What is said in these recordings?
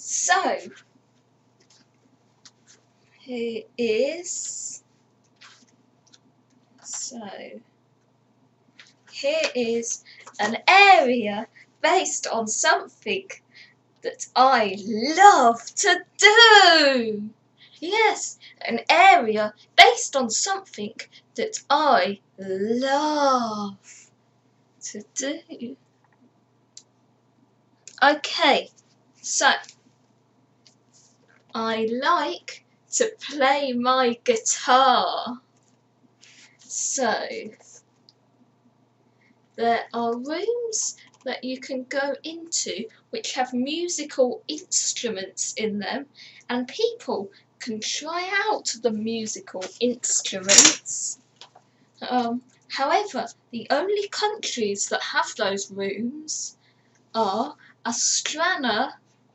So, here is an area based on something that I love to do. Yes, an area based on something that I love to do. Okay, so I like to play my guitar. So there are rooms that you can go into which have musical instruments in them, and people can try out the musical instruments. However, the only countries that have those rooms are Astana,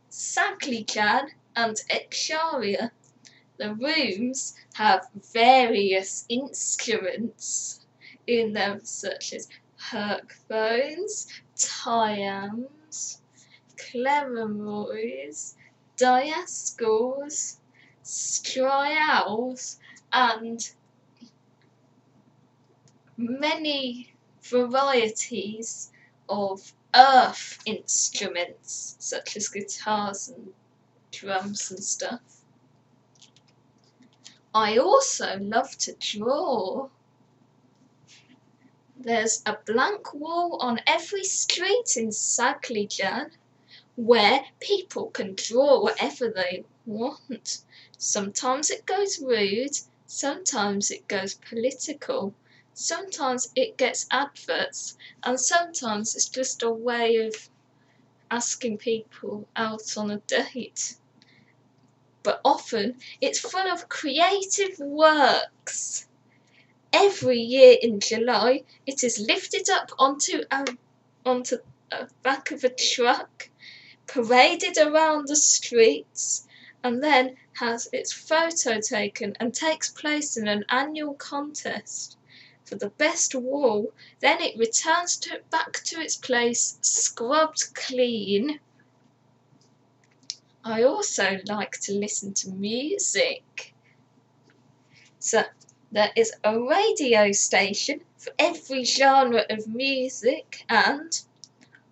Saglijan, and Exaria. The rooms have various instruments in them, such as herkphones, tyams, cleremoys, diascals, strials, and many varieties of earth instruments, such as guitars and drums and stuff. I also love to draw. There's a blank wall on every street in Saglijan where people can draw whatever they want. Sometimes it goes rude, sometimes it goes political, sometimes it gets adverts, and sometimes it's just a way of asking people out on a date. But often it's full of creative works. Every year in July, it is lifted up onto a back of a truck, paraded around the streets, and then has its photo taken and takes place in an annual contest for the best wall. Then it returns back to its place, scrubbed clean. I also like to listen to music. So there is a radio station for every genre of music, and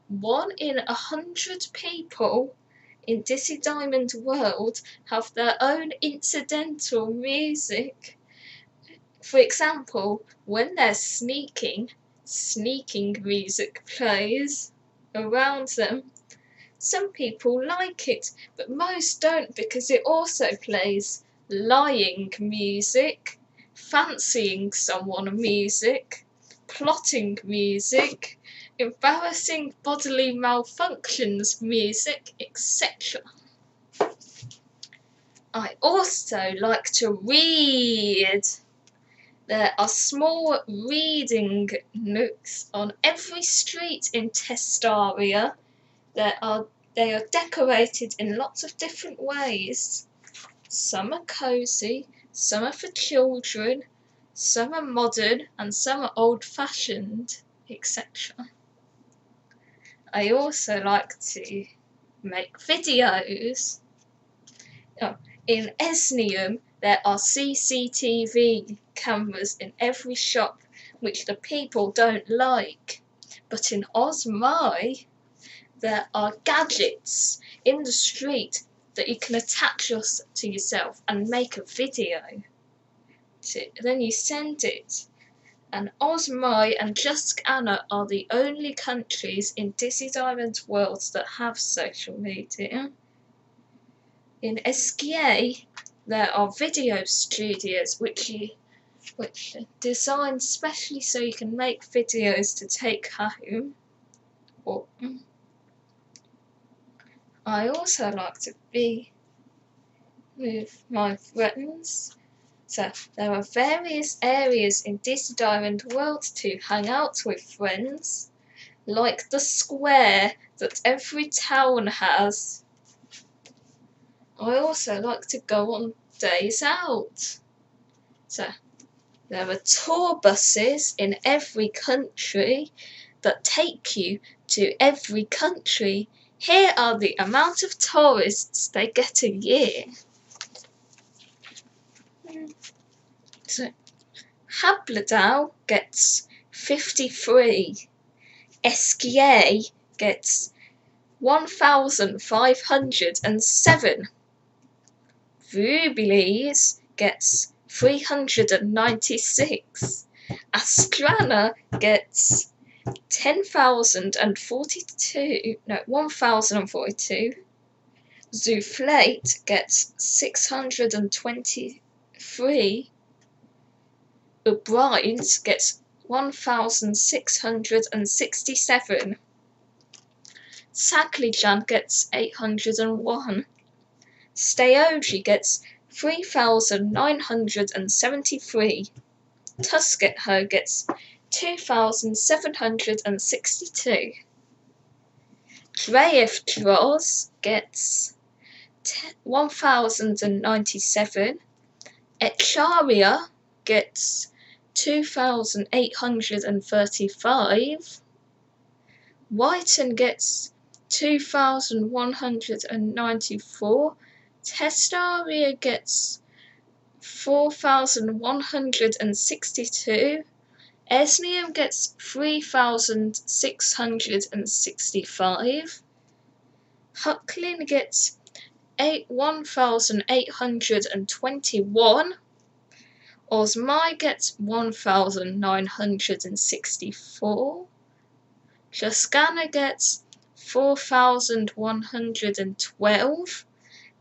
1 in 100 people in Dizzy Diamond World have their own incidental music. For example, when they're sneaking music plays around them. Some people like it, but most don't, because it also plays lying music, fancying someone music, plotting music, embarrassing bodily malfunctions music, etc. I also like to read. There are small reading nooks on every street in Testaria. They are decorated in lots of different ways. Some are cosy, some are for children, some are modern, and some are old-fashioned, etc. I also like to make videos. In Esnium, there are CCTV cameras in every shop, which the people don't like. But in Osmai, there are gadgets in the street that you can attach to yourself and make a video. Then you send it. And Osmai and Just Anna are the only countries in Dizzy Diamond World that have social media. In Esquier, there are video studios which are designed specially so you can make videos to take home. I also like to be with my friends. So there are various areas in Dizzy Diamond World to hang out with friends, like the square that every town has. I also like to go on days out. So there are tour buses in every country that take you to every country Here are the amount of tourists they get a year. So, Habladau gets 53. Esquier gets 1,507. Rubiles gets 396. Astrana gets 1,042. Zouflate gets 623. O'Brien's gets 1,667. Saglijan gets 801. Steoji gets 3,973. Tuskeho gets 2,762. Dreyev gets 1,097. Echaria gets 2,835. Whiten gets 2,194. Testaria gets 4,162. Esnium gets 3,665. Hucklin gets 1,821. Osmai gets 1,964. Tuscana gets 4,112.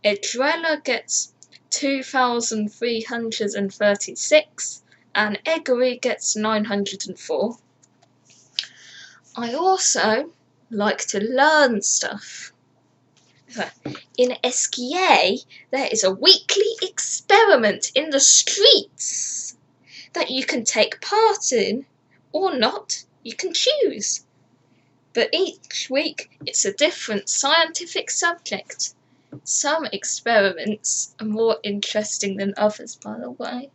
Edrella gets 2,336. And Eggery gets 904. I also like to learn stuff. In Esquier, there is a weekly experiment in the streets that you can take part in, or not, you can choose. But each week it's a different scientific subject. Some experiments are more interesting than others, by the way.